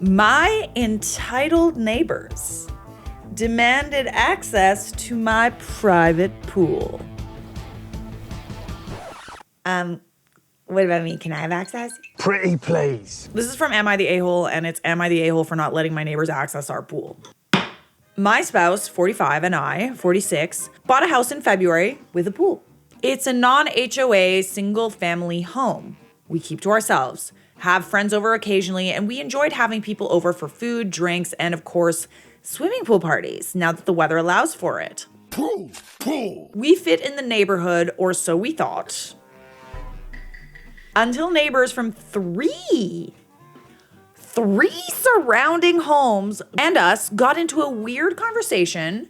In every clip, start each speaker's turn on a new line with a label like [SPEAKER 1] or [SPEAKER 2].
[SPEAKER 1] My entitled neighbors demanded access to my private pool. What about me? Can I have access?
[SPEAKER 2] Pretty please.
[SPEAKER 1] This is from Am I the A-hole, and it's Am I the A-hole for not letting my neighbors access our pool. My spouse, 45, and I, 46, bought a house in February with a pool. It's a non-HOA single-family home. We keep to ourselves, have friends over occasionally, and we enjoyed having people over for food, drinks, and of course, swimming pool parties, now that the weather allows for it.
[SPEAKER 2] Pool.
[SPEAKER 1] We fit in the neighborhood, or so we thought. Until neighbors from three surrounding homes and us got into a weird conversation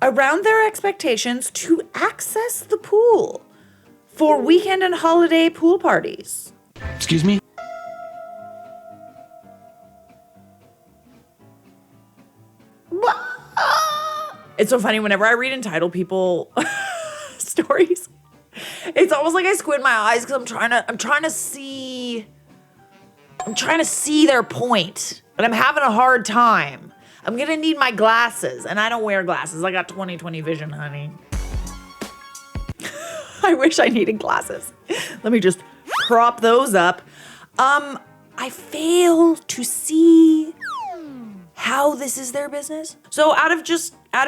[SPEAKER 1] around their expectations to access the pool for weekend and holiday pool parties.
[SPEAKER 2] Excuse me?
[SPEAKER 1] It's so funny whenever I read entitled people stories. It's almost like I squint my eyes because I'm trying to see their point, and I'm having a hard time. I'm gonna need my glasses, and I don't wear glasses. I got 20/20 vision, honey. I wish I needed glasses. Let me just prop those up. I fail to see how this is their business. So out of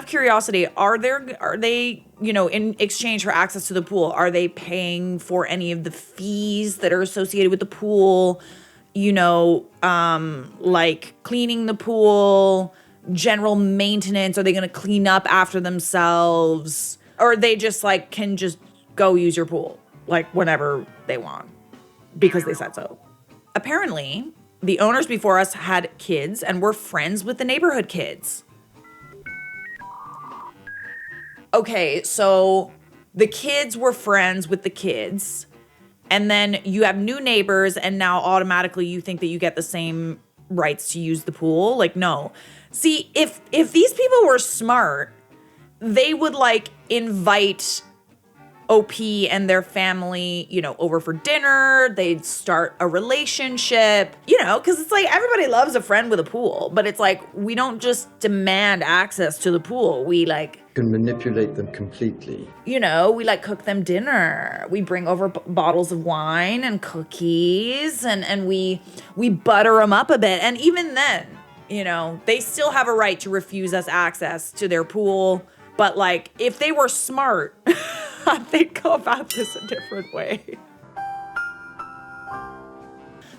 [SPEAKER 1] curiosity, are they, in exchange for access to the pool, are they paying for any of the fees that are associated with the pool? Like cleaning the pool, general maintenance? Are they going to clean up after themselves? Or they just can just go use your pool whenever they want because they said so? Apparently, the owners before us had kids and were friends with the neighborhood kids. Okay, so the kids were friends with the kids, and then you have new neighbors, and now automatically you think that you get the same rights to use the pool? No. See, if these people were smart, they would invite OP and their family, over for dinner. They'd start a relationship, because it's everybody loves a friend with a pool, but it's we don't just demand access to the pool. We
[SPEAKER 3] can manipulate them completely.
[SPEAKER 1] We cook them dinner. We bring over bottles of wine and cookies, and we butter them up a bit. And even then, they still have a right to refuse us access to their pool. But if they were smart, they'd go about this a different way.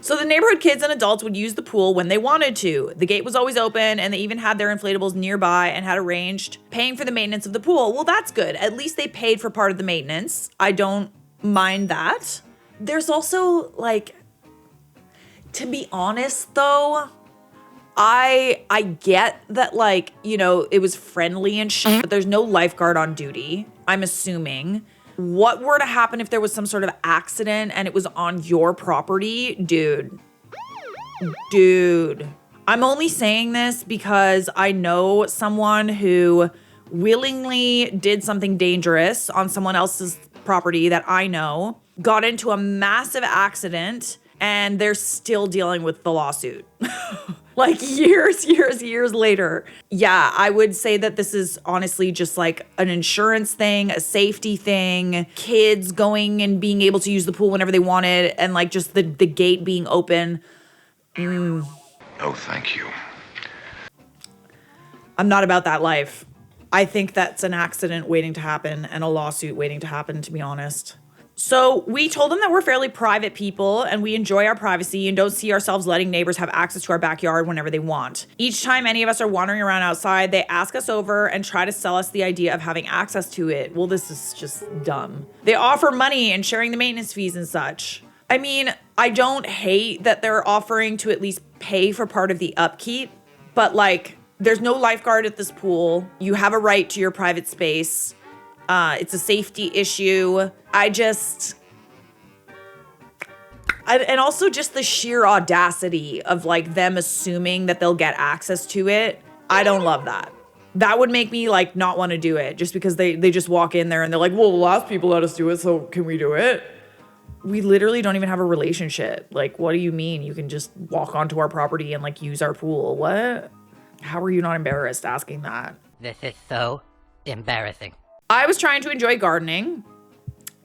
[SPEAKER 1] So the neighborhood kids and adults would use the pool when they wanted to. The gate was always open, and they even had their inflatables nearby and had arranged paying for the maintenance of the pool. Well, that's good. At least they paid for part of the maintenance. I don't mind that. There's also to be honest though, I get that it was friendly and shit, but there's no lifeguard on duty, I'm assuming. What were to happen if there was some sort of accident and it was on your property? Dude. I'm only saying this because I know someone who willingly did something dangerous on someone else's property that I know, got into a massive accident, and they're still dealing with the lawsuit. Years later. Yeah, I would say that this is honestly just an insurance thing, a safety thing, kids going and being able to use the pool whenever they wanted, and just the gate being open.
[SPEAKER 4] No, thank you.
[SPEAKER 1] I'm not about that life. I think that's an accident waiting to happen and a lawsuit waiting to happen, to be honest. So we told them that we're fairly private people and we enjoy our privacy and don't see ourselves letting neighbors have access to our backyard whenever they want. Each time any of us are wandering around outside, they ask us over and try to sell us the idea of having access to it. Well, this is just dumb. They offer money and sharing the maintenance fees and such. I mean, I don't hate that they're offering to at least pay for part of the upkeep, but there's no lifeguard at this pool. You have a right to your private space. It's a safety issue. And also just the sheer audacity of them assuming that they'll get access to it. I don't love that. That would make me not want to do it just because they just walk in there and they're well, the last people let us do it, so can we do it? we literally don't even have a relationship. Like, what do you mean you can just walk onto our property and like use our pool? What? How are you not embarrassed asking that?
[SPEAKER 5] This is so embarrassing.
[SPEAKER 1] I was trying to enjoy gardening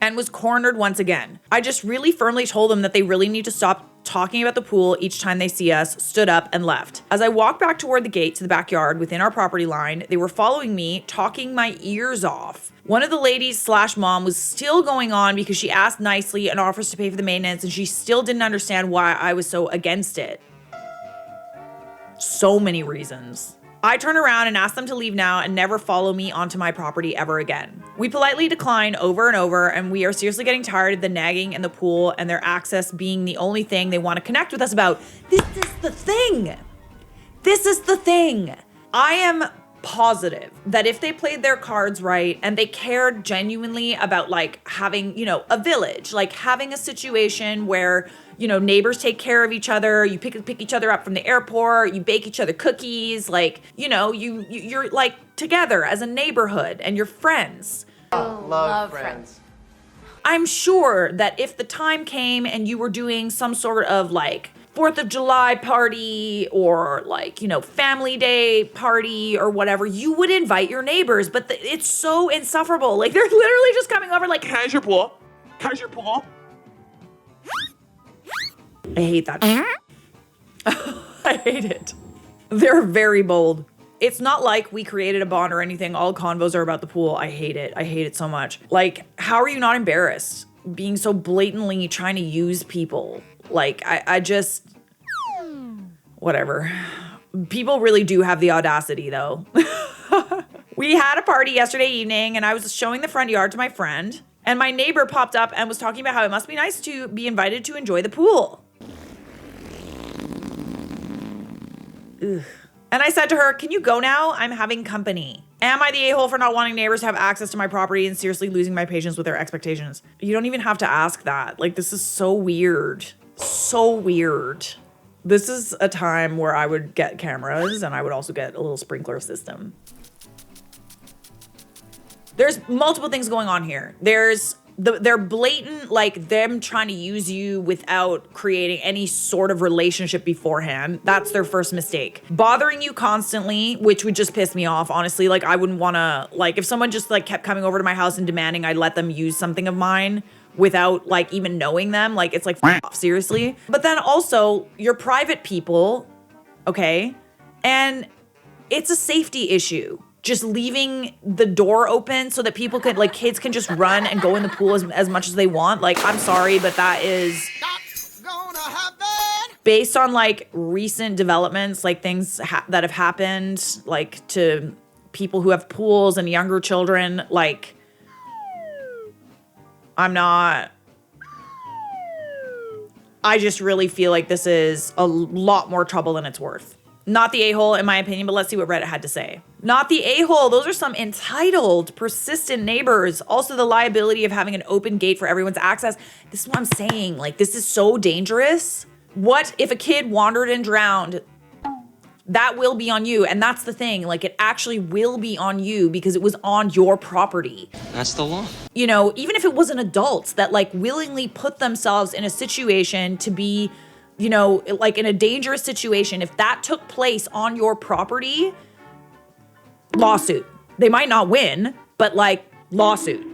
[SPEAKER 1] and was cornered once again. I just really firmly told them that they really need to stop talking about the pool each time they see us, stood up and left. As I walked back toward the gate to the backyard within our property line, they were following me, talking my ears off. One of the ladies / mom was still going on because she asked nicely and offers to pay for the maintenance, and she still didn't understand why I was so against it. So many reasons. I turn around and ask them to leave now and never follow me onto my property ever again. We politely decline over and over, and we are seriously getting tired of the nagging and the pool and their access being the only thing they want to connect with us about. This is the thing. This is the thing. I am positive that if they played their cards right and they cared genuinely about like having, you know, a village, like having a situation where, you know, neighbors take care of each other, you pick each other up from the airport, you bake each other cookies, like, you know, you're like together as a neighborhood and you're friends.
[SPEAKER 6] Love friends.
[SPEAKER 1] I'm sure that if the time came and you were doing some sort of like 4th of July party or like, you know, family day party or whatever, you would invite your neighbors, but it's so insufferable. Like they're literally just coming over like, how's your pool? How's your pool? I hate that. I hate it. They're very bold. It's not like we created a bond or anything. All convos are about the pool. I hate it. I hate it so much. Like, how are you not embarrassed being so blatantly trying to use people? Like, I just, whatever. People really do have the audacity though. We had a party yesterday evening and I was showing the front yard to my friend and my neighbor popped up and was talking about how it must be nice to be invited to enjoy the pool. Ugh. And I said to her, can you go now? I'm having company. Am I the a-hole for not wanting neighbors to have access to my property and seriously losing my patience with their expectations? You don't even have to ask that. Like, this is so weird. So weird. This is a time where I would get cameras and I would also get a little sprinkler system. There's multiple things going on here. There's they're blatant, like them trying to use you without creating any sort of relationship beforehand. That's their first mistake. Bothering you constantly, which would just piss me off, honestly. Like I wouldn't wanna, like if someone just like kept coming over to my house and demanding I let them use something of mine without like even knowing them, like it's like f off, seriously. But then also you're private people, okay? And it's a safety issue. Just leaving the door open so that people could, like kids can just run and go in the pool as much as they want. Like, I'm sorry, but that is based on like recent developments, like things that have happened, like to people who have pools and younger children. Like, I just really feel like this is a lot more trouble than it's worth. Not the a-hole, in my opinion, but let's see what Reddit had to say. Not the a-hole. Those are some entitled, persistent neighbors. Also, the liability of having an open gate for everyone's access. This is what I'm saying. Like, this is so dangerous. What if a kid wandered and drowned? That will be on you. And that's the thing. Like, it actually will be on you because it was on your property.
[SPEAKER 2] That's the law.
[SPEAKER 1] You know, even if it was an adult that, like, willingly put themselves in a situation to be, you know, like in a dangerous situation, if that took place on your property, lawsuit. They might not win, but like lawsuit.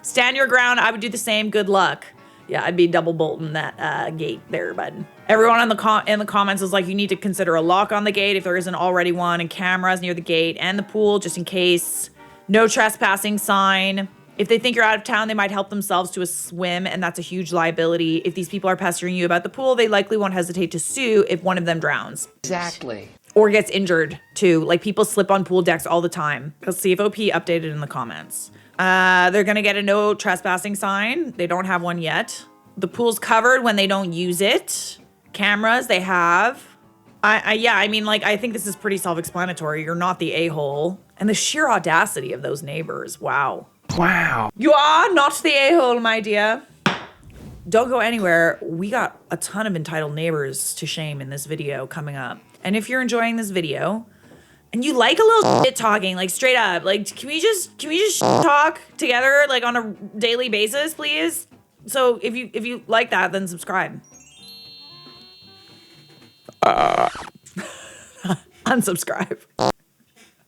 [SPEAKER 1] Stand your ground. I would do the same. Good luck. Yeah, I'd be double bolting that gate there, bud. Everyone in the comments is like, you need to consider a lock on the gate if there isn't already one, and cameras near the gate and the pool just in case. No trespassing sign. If they think you're out of town, they might help themselves to a swim, and that's a huge liability. If these people are pestering you about the pool, they likely won't hesitate to sue if one of them drowns.
[SPEAKER 2] Exactly.
[SPEAKER 1] Or gets injured, too. Like, people slip on pool decks all the time. Let's see if OP updated in the comments. They're gonna get a no trespassing sign. They don't have one yet. The pool's covered when they don't use it. Cameras, they have. Yeah, I mean, like, I think this is pretty self-explanatory. You're not the a-hole. And the sheer audacity of those neighbors, wow.
[SPEAKER 2] Wow.
[SPEAKER 1] You are not the a-hole, my dear. Don't go anywhere. We got a ton of entitled neighbors to shame in this video coming up. And if you're enjoying this video and you like a little shit talking, like straight up, like can we just talk together like on a daily basis, please? So if you like that, then subscribe. Unsubscribe.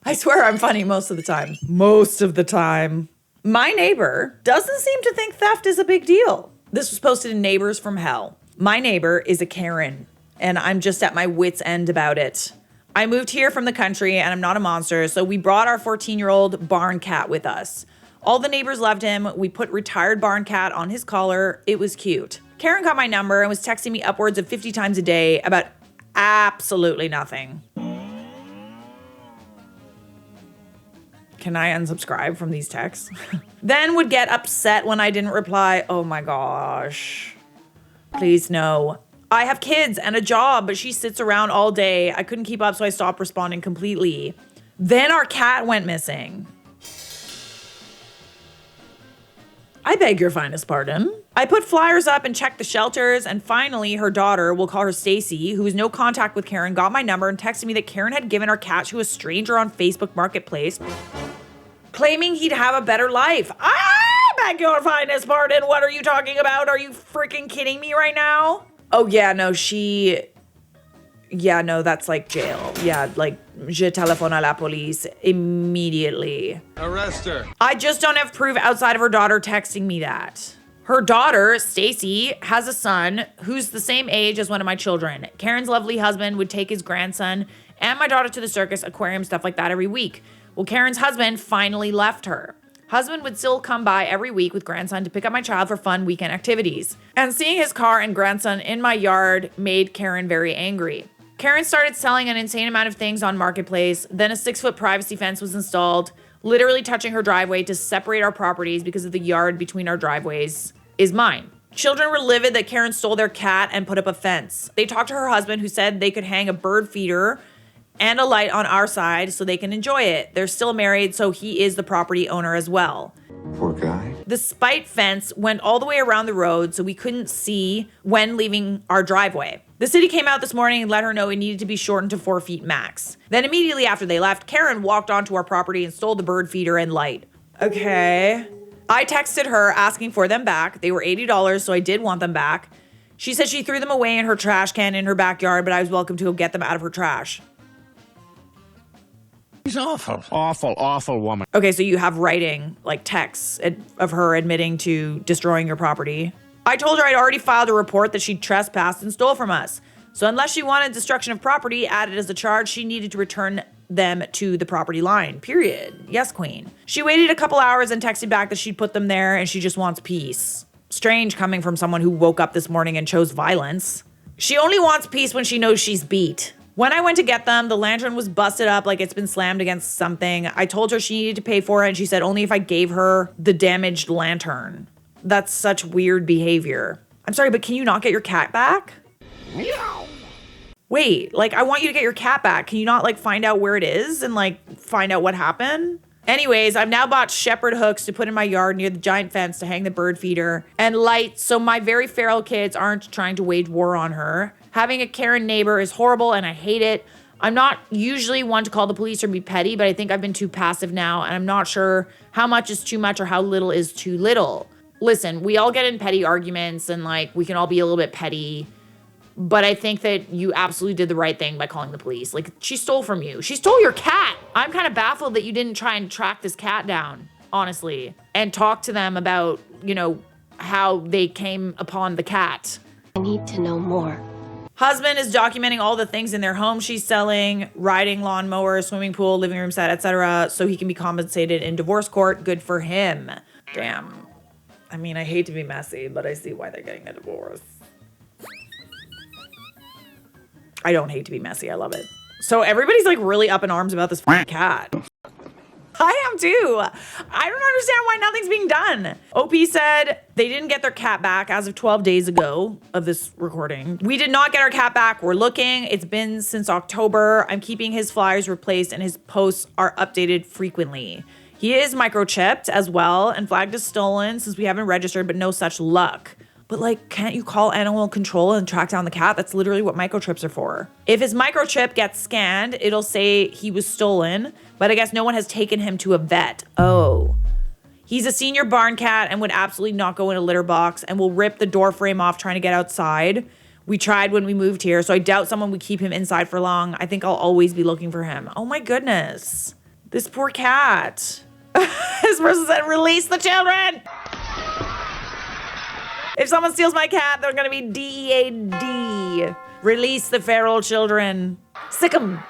[SPEAKER 1] I swear I'm funny most of the time. Most of the time. My neighbor doesn't seem to think theft is a big deal. This was posted in Neighbors from Hell. My neighbor is a Karen, and I'm just at my wit's end about it. I moved here from the country, and I'm not a monster, so we brought our 14-year-old barn cat with us. All the neighbors loved him. We put retired barn cat on his collar. It was cute. Karen got my number and was texting me upwards of 50 times a day about absolutely nothing. Can I unsubscribe from these texts? Then would get upset when I didn't reply. Oh my gosh. Please no. I have kids and a job, but she sits around all day. I couldn't keep up, so I stopped responding completely. Then our cat went missing. I beg your finest pardon. I put flyers up and checked the shelters, and finally her daughter, we'll call her Stacy, who has no contact with Karen, got my number and texted me that Karen had given our cat to a stranger on Facebook Marketplace, claiming he'd have a better life. I beg your finest pardon. What are you talking about? Are you freaking kidding me right now? Oh yeah, no, that's like jail. Yeah, like, je téléphone à la police immediately.
[SPEAKER 2] Arrest her.
[SPEAKER 1] I just don't have proof outside of her daughter texting me that. Her daughter, Stacy, has a son who's the same age as one of my children. Karen's lovely husband would take his grandson and my daughter to the circus, aquarium, stuff like that every week. Well, Karen's husband finally left her. Husband would still come by every week with grandson to pick up my child for fun weekend activities. And seeing his car and grandson in my yard made Karen very angry. Karen started selling an insane amount of things on Marketplace. Then a 6-foot privacy fence was installed, literally touching her driveway to separate our properties because of the yard between our driveways is mine. Children were livid that Karen stole their cat and put up a fence. They talked to her husband, who said they could hang a bird feeder and a light on our side so they can enjoy it. They're still married, so he is the property owner as well.
[SPEAKER 4] Poor guy.
[SPEAKER 1] The spite fence went all the way around the road, so we couldn't see when leaving our driveway. The city came out this morning and let her know it needed to be shortened to 4 feet max. Then immediately after they left, Karen walked onto our property and stole the bird feeder and light. Okay. I texted her asking for them back. They were $80, so I did want them back. She said she threw them away in her trash can in her backyard, but I was welcome to go get them out of her trash.
[SPEAKER 2] She's awful. Awful woman.
[SPEAKER 1] Okay, so you have writing, like texts of her admitting to destroying your property. I told her I'd already filed a report that she'd trespassed and stole from us. So unless she wanted destruction of property added as a charge, she needed to return them to the property line, period. Yes, queen. She waited a couple hours and texted back that she'd put them there and she just wants peace. Strange coming from someone who woke up this morning and chose violence. She only wants peace when she knows she's beat. When I went to get them, the lantern was busted up like it's been slammed against something. I told her she needed to pay for it, and she said only if I gave her the damaged lantern. That's such weird behavior. I'm sorry, but can you not get your cat back? Meow. Wait, like, I want you to get your cat back. Can you not, like, find out where it is and, like, find out what happened? Anyways, I've now bought shepherd hooks to put in my yard near the giant fence to hang the bird feeder and lights so my very feral kids aren't trying to wage war on her. Having a Karen neighbor is horrible and I hate it. I'm not usually one to call the police or be petty, but I think I've been too passive now and I'm not sure how much is too much or how little is too little. Listen, we all get in petty arguments and like we can all be a little bit petty, but I think that you absolutely did the right thing by calling the police. Like, she stole from you. She stole your cat. I'm kind of baffled that you didn't try and track this cat down, honestly, and talk to them about, you know, how they came upon the cat.
[SPEAKER 6] I need to know more.
[SPEAKER 1] Husband is documenting all the things in their home she's selling, riding lawnmower, swimming pool, living room set, etc., so he can be compensated in divorce court. Good for him. Damn. I mean, I hate to be messy, but I see why they're getting a divorce. I don't hate to be messy. I love it. So everybody's like really up in arms about this cat. I am too. I don't understand why nothing's being done. OP said they didn't get their cat back as of 12 days ago of this recording. We did not get our cat back. We're looking. It's been since October. I'm keeping his flyers replaced and his posts are updated frequently. He is microchipped as well and flagged as stolen since we haven't registered, but no such luck. But like, can't you call animal control and track down the cat? That's literally what microchips are for. If his microchip gets scanned, it'll say he was stolen, but I guess no one has taken him to a vet. Oh. He's a senior barn cat and would absolutely not go in a litter box and will rip the door frame off trying to get outside. We tried when we moved here, so I doubt someone would keep him inside for long. I think I'll always be looking for him. Oh my goodness. This poor cat. This person said, release the children. If someone steals my cat, they're gonna be DEAD. Release the feral children. Sick 'em.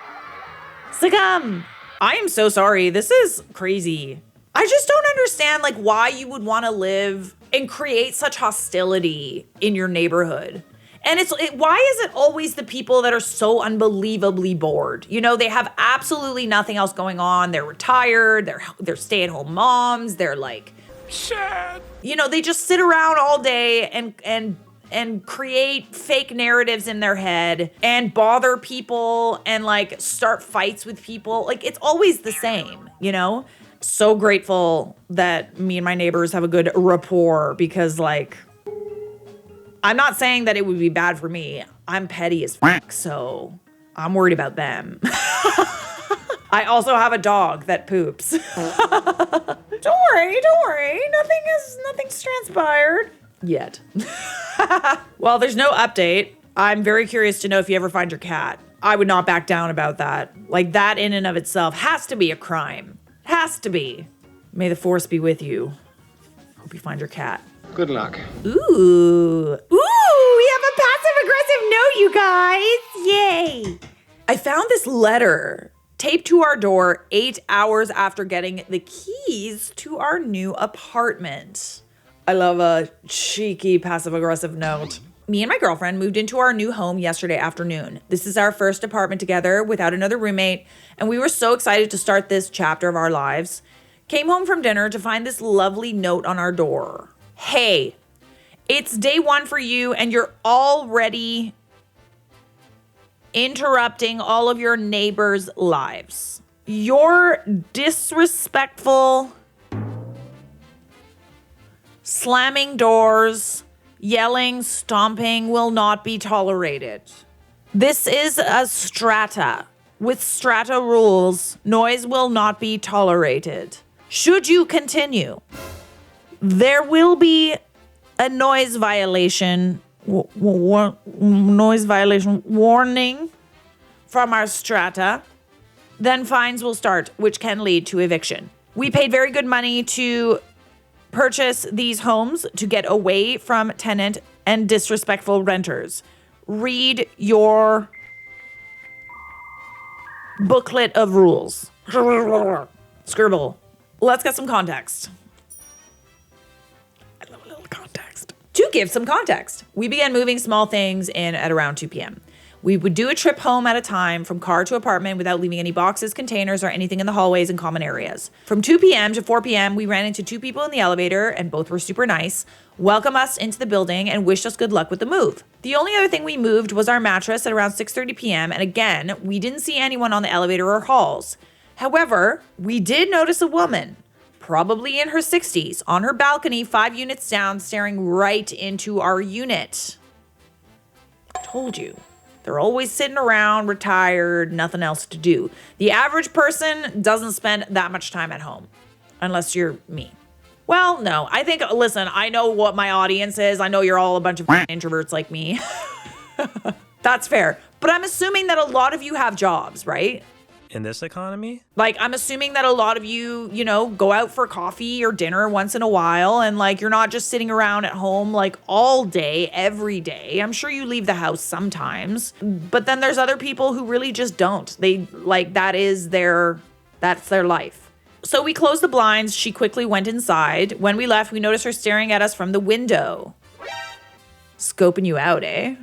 [SPEAKER 1] Sick 'em. I am so sorry. This is crazy. I just don't understand like why you would want to live and create such hostility in your neighborhood. And why is it always the people that are so unbelievably bored? You know, they have absolutely nothing else going on. They're retired. They're stay-at-home moms. They're like, sad. You know, they just sit around all day and create fake narratives in their head and bother people and like start fights with people. Like it's always the same, you know? So grateful that me and my neighbors have a good rapport because like, I'm not saying that it would be bad for me. I'm petty as fuck, so I'm worried about them. I also have a dog that poops. Don't worry. Nothing's transpired yet. Well, there's no update. I'm very curious to know if you ever find your cat. I would not back down about that. Like that in and of itself has to be a crime. Has to be. May the force be with you. Hope you find your cat.
[SPEAKER 2] Good luck.
[SPEAKER 1] Ooh, we have a passive-aggressive note, you guys. Yay. I found this letter taped to our door 8 hours after getting the keys to our new apartment. I love a cheeky passive-aggressive note. Me and my girlfriend moved into our new home yesterday afternoon. This is our first apartment together without another roommate, and we were so excited to start this chapter of our lives. Came home from dinner to find this lovely note on our door. Hey, it's day one for you and you're already interrupting all of your neighbors' lives. Your disrespectful, slamming doors, yelling, stomping will not be tolerated. This is a strata. With strata rules, noise will not be tolerated. Should you continue, there will be a noise violation warning from our strata. Then fines will start, which can lead to eviction. We paid very good money to purchase these homes to get away from tenant and disrespectful renters. Read your booklet of rules. Scribble. Let's get some context. I love a little context. To give some context, we began moving small things in at around 2 p.m. We would do a trip home at a time from car to apartment without leaving any boxes, containers, or anything in the hallways and common areas. From 2 p.m. to 4 p.m., we ran into 2 people in the elevator, and both were super nice, welcomed us into the building, and wished us good luck with the move. The only other thing we moved was our mattress at around 6:30 p.m., and again, we didn't see anyone on the elevator or halls. However, we did notice a woman, probably in her 60s, on her balcony 5 units down, staring right into our unit. Told you. They're always sitting around, retired, nothing else to do. The average person doesn't spend that much time at home, unless you're me. Well, no, I think, listen, I know what my audience is. I know you're all a bunch of introverts like me. That's fair. But I'm assuming that a lot of you have jobs, right?
[SPEAKER 7] In this economy?
[SPEAKER 1] Like, I'm assuming that a lot of you, you know, go out for coffee or dinner once in a while, and like, you're not just sitting around at home like all day, every day. I'm sure you leave the house sometimes, but then there's other people who really just don't. They like, that's their life. So we closed the blinds. She quickly went inside. When we left, we noticed her staring at us from the window. Scoping you out, eh?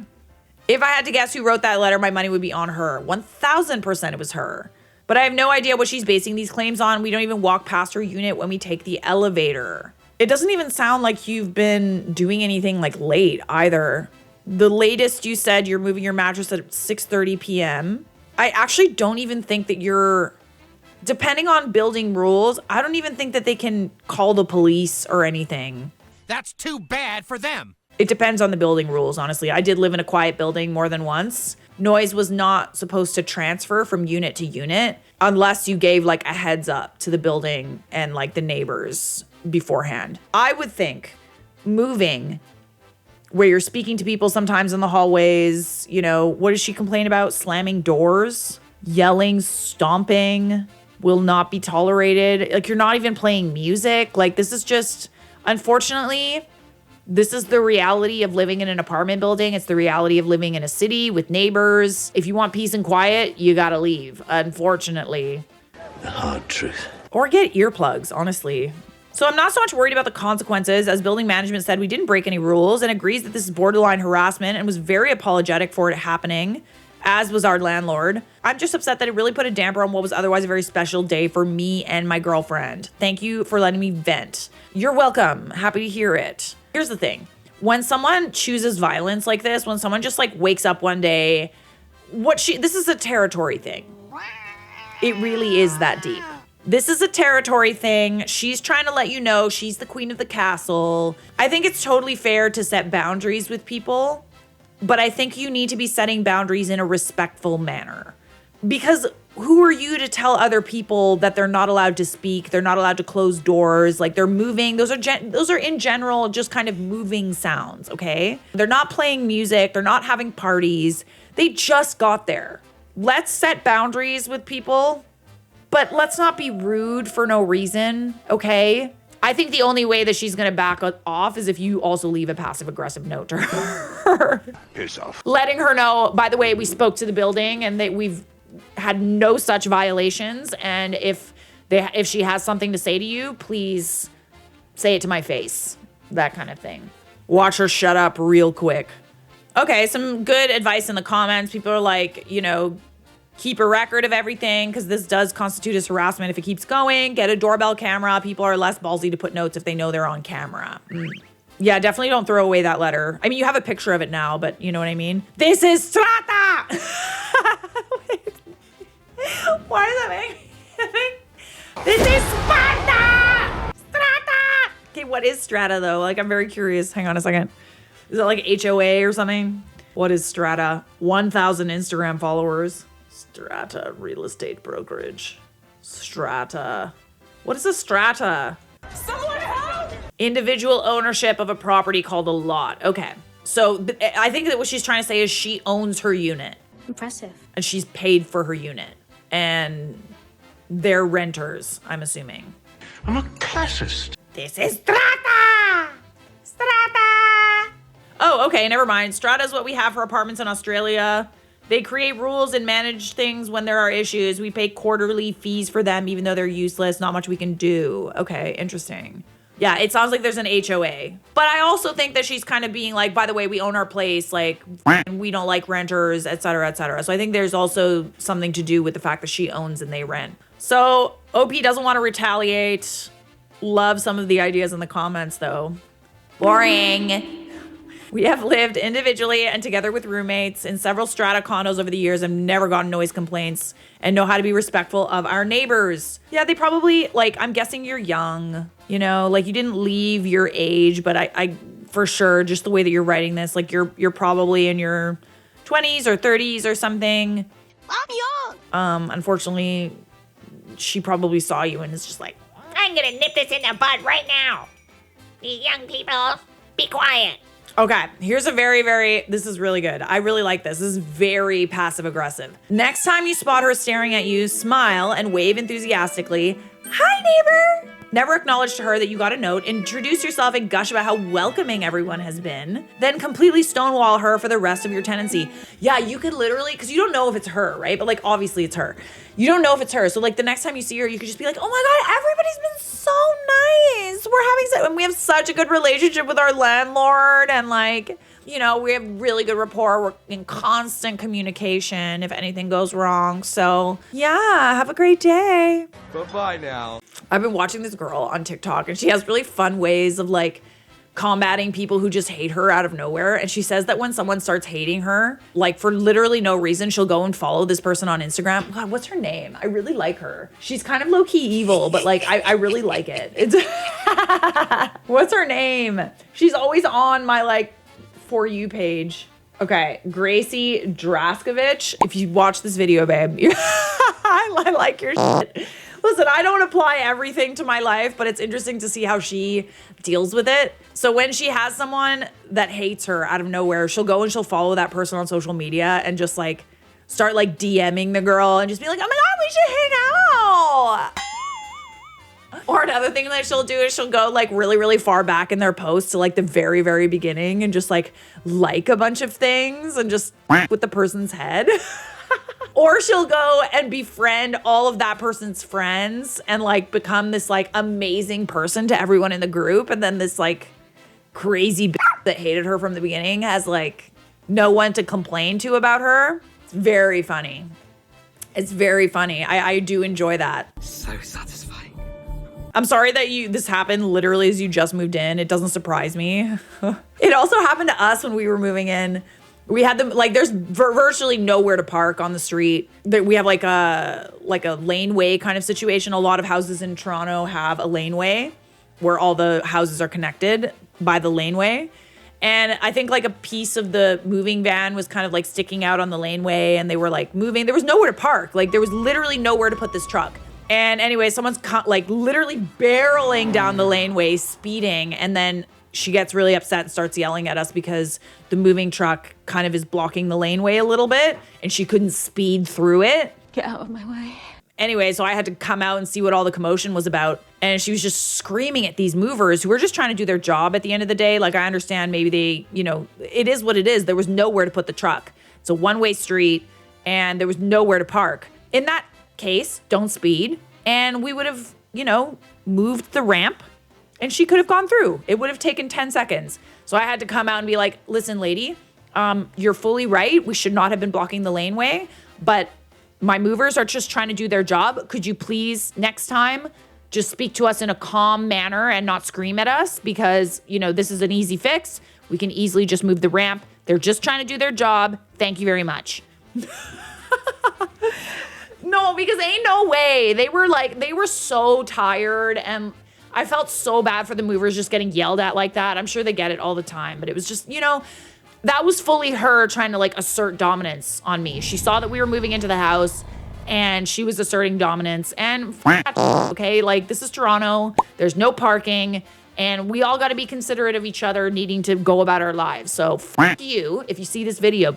[SPEAKER 1] If I had to guess who wrote that letter, my money would be on her. 1,000% it was her. But I have no idea what she's basing these claims on. We don't even walk past her unit when we take the elevator. It doesn't even sound like you've been doing anything like late either. The latest you said you're moving your mattress at 6:30 p.m. I actually don't even think that you're, depending on building rules, I don't even think that they can call the police or anything.
[SPEAKER 2] That's too bad for them.
[SPEAKER 1] It depends on the building rules, honestly. I did live in a quiet building more than once. Noise was not supposed to transfer from unit to unit unless you gave like a heads up to the building and like the neighbors beforehand. I would think moving where you're speaking to people sometimes in the hallways, you know, what does she complain about? Slamming doors, yelling, stomping will not be tolerated. Like, you're not even playing music. Like, this is just, unfortunately, this is the reality of living in an apartment building. It's the reality of living in a city with neighbors. If you want peace and quiet, you gotta leave, unfortunately.
[SPEAKER 3] The hard truth.
[SPEAKER 1] Or get earplugs, honestly. So I'm not so much worried about the consequences. As building management said, we didn't break any rules and agrees that this is borderline harassment and was very apologetic for it happening, as was our landlord. I'm just upset that it really put a damper on what was otherwise a very special day for me and my girlfriend. Thank you for letting me vent. You're welcome. Happy to hear it. Here's the thing. When someone chooses violence like this, when someone just like wakes up one day, this is a territory thing. It really is that deep. This is a territory thing. She's trying to let you know she's the queen of the castle. I think it's totally fair to set boundaries with people, but I think you need to be setting boundaries in a respectful manner. Because who are you to tell other people that they're not allowed to speak, they're not allowed to close doors, like they're moving. Those are in general just kind of moving sounds, okay? They're not playing music, they're not having parties. They just got there. Let's set boundaries with people. But let's not be rude for no reason, okay? I think the only way that she's gonna back off is if you also leave a passive-aggressive note to her.
[SPEAKER 4] Piss off.
[SPEAKER 1] Letting her know, by the way, we spoke to the building and that we've had no such violations. And if she has something to say to you, please say it to my face. That kind of thing. Watch her shut up real quick. Okay, some good advice in the comments. People are like, you know, keep a record of everything because this does constitute as harassment if it keeps going. Get a doorbell camera. People are less ballsy to put notes if they know they're on camera. Yeah, definitely don't throw away that letter. I mean, you have a picture of it now, but you know what I mean? This is strata! Why does that make me think? This is Sparta! Strata! Okay, what is strata though? Like, I'm very curious. Hang on a second. Is it like HOA or something? What is strata? 1,000 Instagram followers. Strata real estate brokerage. Strata. What is a strata? Someone help! Individual ownership of a property called a lot. Okay. So I think that what she's trying to say is she owns her unit.
[SPEAKER 6] Impressive.
[SPEAKER 1] And she's paid for her unit. And they're renters, I'm assuming.
[SPEAKER 4] I'm a classist.
[SPEAKER 1] This is strata! Strata! Oh, okay, never mind. Strata is what we have for apartments in Australia. They create rules and manage things when there are issues. We pay quarterly fees for them, even though they're useless. Not much we can do. Okay, interesting. Yeah, it sounds like there's an HOA. But I also think that she's kind of being like, by the way, we own our place. Like, we don't like renters, et cetera, et cetera. So I think there's also something to do with the fact that she owns and they rent. So OP doesn't want to retaliate. Love some of the ideas in the comments, though. Boring. We have lived individually and together with roommates in several strata condos over the years and never gotten noise complaints and know how to be respectful of our neighbors. Yeah, they probably, like, I'm guessing you're young, you know, like you didn't leave your age, but I for sure, just the way that you're writing this, like you're probably in your 20s or 30s or something.
[SPEAKER 6] I'm young.
[SPEAKER 1] Unfortunately, she probably saw you and is just like,
[SPEAKER 7] I'm gonna nip this in the bud right now. You young people, be quiet.
[SPEAKER 1] okay, here's a this is really good. I really like this. This is very passive aggressive. Next time you spot her staring at you, smile and wave enthusiastically. Hi, neighbor. Never acknowledge to her that you got a note. Introduce yourself and gush about how welcoming everyone has been. Then completely stonewall her for the rest of your tenancy. Yeah, you could literally, because you don't know if it's her, right? But like, obviously it's her. You don't know if it's her. So like the next time you see her, you could just be like, oh my God, everybody's been so nice. And we have such a good relationship with our landlord. And like, you know, we have really good rapport. We're in constant communication if anything goes wrong. So yeah, have a great day.
[SPEAKER 2] Bye-bye now.
[SPEAKER 1] I've been watching this girl on TikTok and she has really fun ways of like combating people who just hate her out of nowhere. And she says that when someone starts hating her, like for literally no reason, she'll go and follow this person on Instagram. God, what's her name? I really like her. She's kind of low-key evil, but like I really like it. It's what's her name? She's always on my like For You page. Okay, Gracie Draskovich. If you watch this video, babe, I like your shit. Listen, I don't apply everything to my life, but it's interesting to see how she deals with it. So when she has someone that hates her out of nowhere, she'll go and she'll follow that person on social media and just like start like DMing the girl and just be like, oh my God, we should hang out. Or another thing that she'll do is she'll go like really, really far back in their post to like the very, very beginning and just like a bunch of things and just with the person's head. Or she'll go and befriend all of that person's friends and like become this like amazing person to everyone in the group. And then this like crazy that hated her from the beginning has like no one to complain to about her. It's very funny. It's very funny. I do enjoy that.
[SPEAKER 2] So satisfying.
[SPEAKER 1] I'm sorry that this happened literally as you just moved in. It doesn't surprise me. It also happened to us when we were moving in. We had them like there's virtually nowhere to park on the street. We have like a laneway kind of situation. A lot of houses in Toronto have a laneway where all the houses are connected by the laneway. And I think like a piece of the moving van was kind of like sticking out on the laneway and they were like moving. There was nowhere to park. Like there was literally nowhere to put this truck. And anyway, someone's like literally barreling down the laneway, speeding, and then she gets really upset and starts yelling at us because the moving truck kind of is blocking the laneway a little bit and she couldn't speed through it.
[SPEAKER 6] Get out of my way.
[SPEAKER 1] Anyway, so I had to come out and see what all the commotion was about. And she was just screaming at these movers who were just trying to do their job at the end of the day. Like, I understand maybe they, it is what it is. There was nowhere to put the truck. It's a one-way street and there was nowhere to park. In that case, don't speed. And we would have, moved the ramp and she could have gone through. It would have taken 10 seconds. So I had to come out and be like, listen, lady, you're fully right. We should not have been blocking the laneway, but my movers are just trying to do their job. Could you please next time just speak to us in a calm manner and not scream at us? Because, this is an easy fix. We can easily just move the ramp. They're just trying to do their job. Thank you very much. No, because ain't no way. They were so tired and I felt so bad for the movers just getting yelled at like that. I'm sure they get it all the time, but it was just, that was fully her trying to like assert dominance on me. She saw that we were moving into the house and she was asserting dominance and okay, like this is Toronto. There's no parking and we all got to be considerate of each other needing to go about our lives. So you, if you see this video,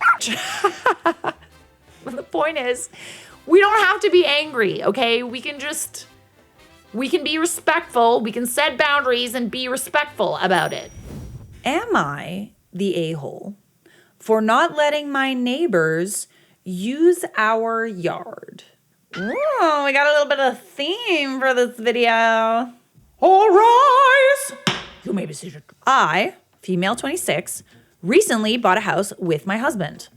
[SPEAKER 1] the point is, we don't have to be angry, okay? We can be respectful. We can set boundaries and be respectful about it. Am I the a-hole for not letting my neighbors use our yard? Ooh, we got a little bit of theme for this video. All rise! You may be seated. I, female 26, recently bought a house with my husband.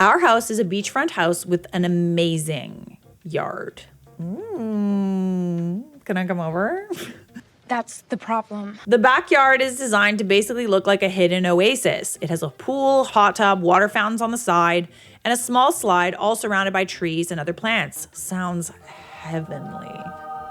[SPEAKER 1] Our house is a beachfront house with an amazing yard. Can I come over?
[SPEAKER 6] That's the problem.
[SPEAKER 1] The backyard is designed to basically look like a hidden oasis. It has a pool, hot tub, water fountains on the side, and a small slide all surrounded by trees and other plants. Sounds heavenly.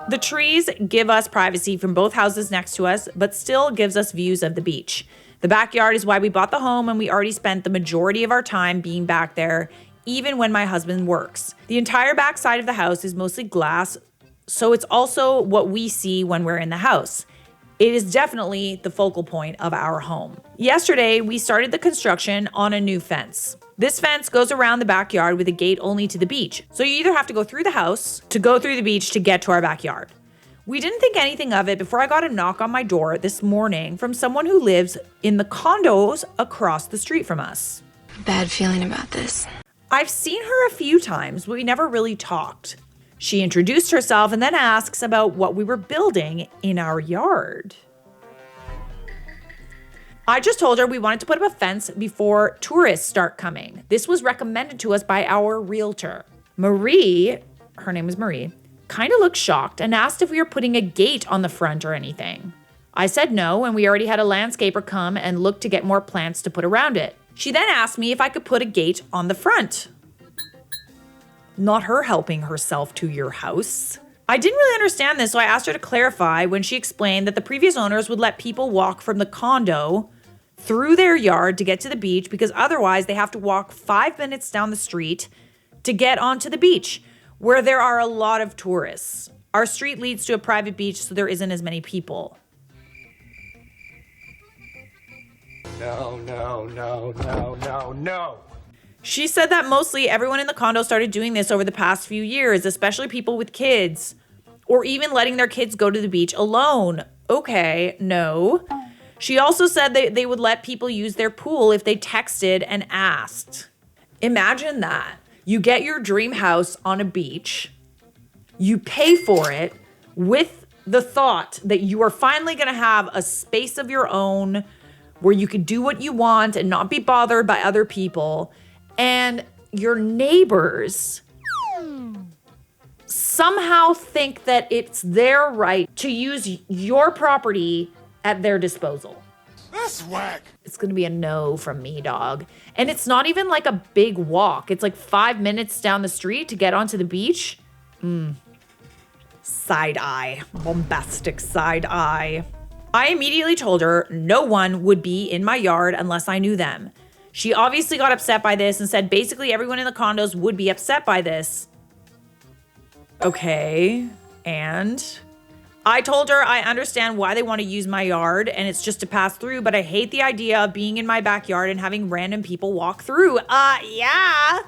[SPEAKER 1] The trees give us privacy from both houses next to us, but still gives us views of the beach. The backyard is why we bought the home, and we already spent the majority of our time being back there, even when my husband works. The entire back side of the house is mostly glass, so it's also what we see when we're in the house. It is definitely the focal point of our home. Yesterday, we started the construction on a new fence. This fence goes around the backyard with a gate only to the beach, so you either have to go through the house to go through the beach to get to our backyard. We didn't think anything of it before I got a knock on my door this morning from someone who lives in the condos across the street from us.
[SPEAKER 6] Bad feeling about this.
[SPEAKER 1] I've seen her a few times, but we never really talked. She introduced herself and then asks about what we were building in our yard. I just told her we wanted to put up a fence before tourists start coming. This was recommended to us by our realtor. Marie, her name is Marie, kind of looked shocked and asked if we were putting a gate on the front or anything. I said no, and we already had a landscaper come and look to get more plants to put around it. She then asked me if I could put a gate on the front. Not her helping herself to your house. I didn't really understand this, so I asked her to clarify when she explained that the previous owners would let people walk from the condo through their yard to get to the beach because otherwise they have to walk 5 minutes down the street to get onto the beach, where there are a lot of tourists. Our street leads to a private beach, so there isn't as many people.
[SPEAKER 4] No.
[SPEAKER 1] She said that mostly everyone in the condo started doing this over the past few years, especially people with kids, or even letting their kids go to the beach alone. Okay, no. She also said they would let people use their pool if they texted and asked. Imagine that. You get your dream house on a beach. You pay for it with the thought that you are finally going to have a space of your own where you can do what you want and not be bothered by other people. And your neighbors somehow think that it's their right to use your property at their disposal.
[SPEAKER 4] That's whack.
[SPEAKER 1] It's gonna be a no from me, dog. And it's not even like a big walk. It's like 5 minutes down the street to get onto the beach. Side eye, bombastic side eye. I immediately told her no one would be in my yard unless I knew them. She obviously got upset by this and said basically everyone in the condos would be upset by this. Okay, and I told her I understand why they want to use my yard and it's just to pass through, but I hate the idea of being in my backyard and having random people walk through. Yeah.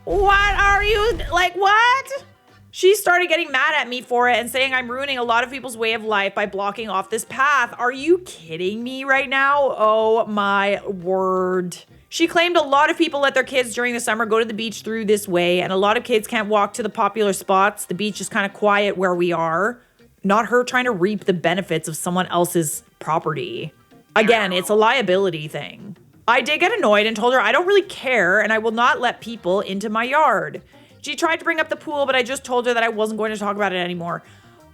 [SPEAKER 1] What are you, like what? She started getting mad at me for it and saying I'm ruining a lot of people's way of life by blocking off this path. Are you kidding me right now? Oh my word. She claimed a lot of people let their kids during the summer go to the beach through this way, and a lot of kids can't walk to the popular spots. The beach is kind of quiet where we are. Not her trying to reap the benefits of someone else's property. Again, it's a liability thing. I did get annoyed and told her I don't really care and I will not let people into my yard. She tried to bring up the pool, but I just told her that I wasn't going to talk about it anymore.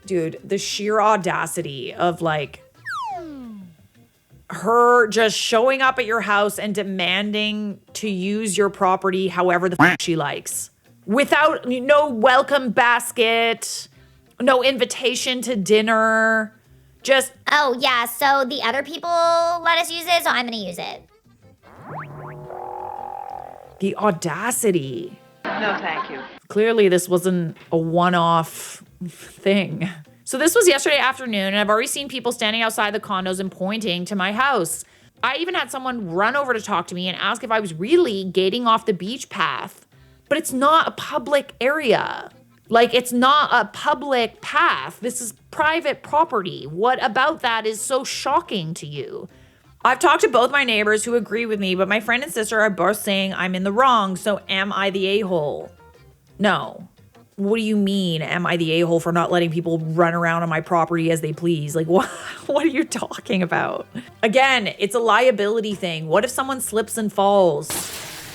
[SPEAKER 1] Dude, the sheer audacity of like her just showing up at your house and demanding to use your property however the f she likes. Without no welcome basket, no invitation to dinner, just...
[SPEAKER 7] Oh, yeah, so the other people let us use it, so I'm gonna use it.
[SPEAKER 1] The audacity.
[SPEAKER 8] No, thank you.
[SPEAKER 1] Clearly, this wasn't a one-off thing. So this was yesterday afternoon, and I've already seen people standing outside the condos and pointing to my house. I even had someone run over to talk to me and ask if I was really gating off the beach path. But it's not a public area. Like, it's not a public path. This is private property. What about that is so shocking to you? I've talked to both my neighbors who agree with me, but my friend and sister are both saying I'm in the wrong, so am I the a-hole? No. What do you mean, am I the a-hole for not letting people run around on my property as they please? Like, what are you talking about? Again, it's a liability thing. What if someone slips and falls?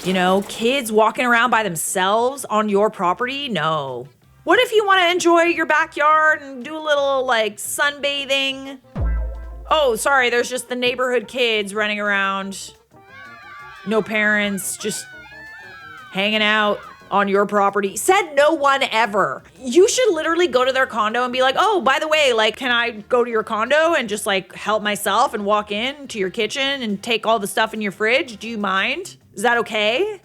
[SPEAKER 1] You know, kids walking around by themselves on your property? No. What if you want to enjoy your backyard and do a little, like, sunbathing? Oh, sorry, there's just the neighborhood kids running around. No parents, just hanging out on your property. Said no one ever. You should literally go to their condo and be like, oh, by the way, like, can I go to your condo and just like help myself and walk in to your kitchen and take all the stuff in your fridge? Do you mind? Is that okay?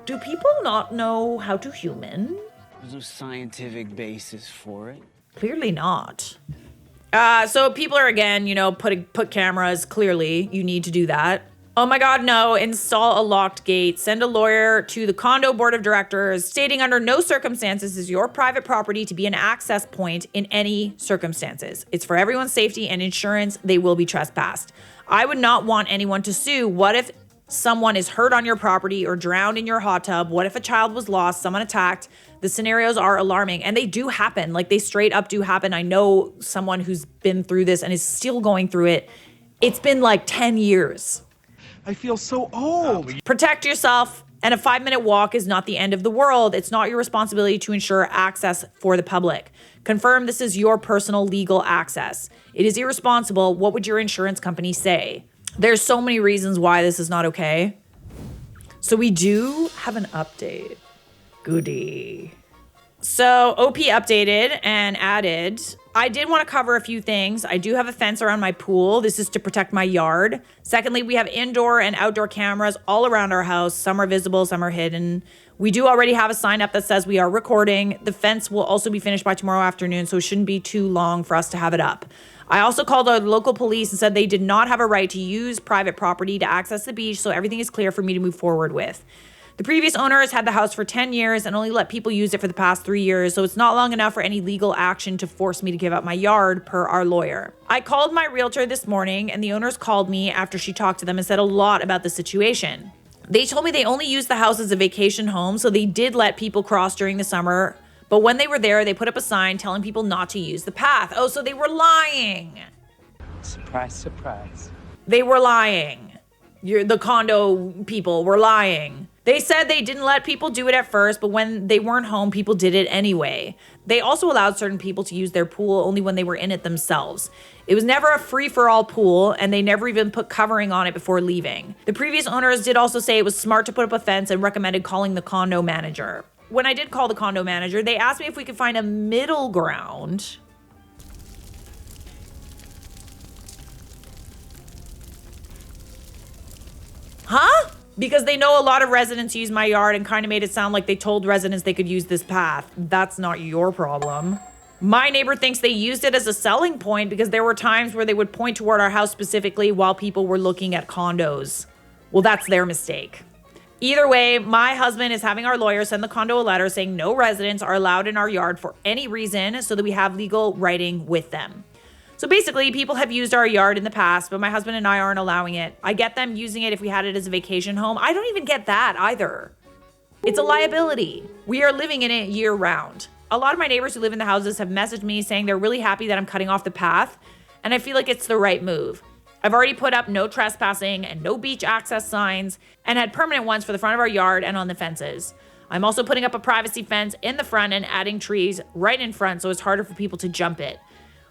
[SPEAKER 1] Do people not know how to human?
[SPEAKER 9] There's no scientific basis for it.
[SPEAKER 1] Clearly not. So people are, again, you know, put cameras. Clearly, you need to do that. Oh my God, no. Install a locked gate. Send a lawyer to the condo board of directors stating under no circumstances is your private property to be an access point in any circumstances. It's for everyone's safety and insurance. They will be trespassed. I would not want anyone to sue. What if someone is hurt on your property or drowned in your hot tub? What if a child was lost, someone attacked? The scenarios are alarming and they do happen. Like, they straight up do happen. I know someone who's been through this and is still going through it. It's been like 10 years.
[SPEAKER 4] I feel so old.
[SPEAKER 1] Protect yourself, and a 5-minute walk is not the end of the world. It's not your responsibility to ensure access for the public. Confirm this is your personal legal access. It is irresponsible. What would your insurance company say? There's so many reasons why this is not okay. So we do have an update. Goody. So OP updated and added, I did want to cover a few things. I do have a fence around my pool. This is to protect my yard. Secondly, we have indoor and outdoor cameras all around our house. Some are visible, some are hidden. We do already have a sign up that says we are recording. The fence will also be finished by tomorrow afternoon, so it shouldn't be too long for us to have it up. I also called our local police and said they did not have a right to use private property to access the beach, so everything is clear for me to move forward with. The previous owners had the house for 10 years and only let people use it for the past 3 years, so it's not long enough for any legal action to force me to give up my yard, per our lawyer. I called my realtor this morning, and the owners called me after she talked to them and said a lot about the situation. They told me they only use the house as a vacation home, so they did let people cross during the summer, but when they were there, they put up a sign telling people not to use the path. Oh, so they were lying.
[SPEAKER 9] Surprise, surprise.
[SPEAKER 1] They were lying. The condo people were lying. They said they didn't let people do it at first, but when they weren't home, people did it anyway. They also allowed certain people to use their pool only when they were in it themselves. It was never a free-for-all pool, and they never even put covering on it before leaving. The previous owners did also say it was smart to put up a fence and recommended calling the condo manager. When I did call the condo manager, they asked me if we could find a middle ground. Huh? Because they know a lot of residents use my yard and kind of made it sound like they told residents they could use this path. That's not your problem. My neighbor thinks they used it as a selling point because there were times where they would point toward our house specifically while people were looking at condos. Well, that's their mistake. Either way, my husband is having our lawyer send the condo a letter saying no residents are allowed in our yard for any reason so that we have legal writing with them. So basically, people have used our yard in the past, but my husband and I aren't allowing it. I get them using it if we had it as a vacation home. I don't even get that either. It's a liability. We are living in it year round. A lot of my neighbors who live in the houses have messaged me saying they're really happy that I'm cutting off the path, and I feel like it's the right move. I've already put up no trespassing and no beach access signs and had permanent ones for the front of our yard and on the fences. I'm also putting up a privacy fence in the front and adding trees right in front so it's harder for people to jump it.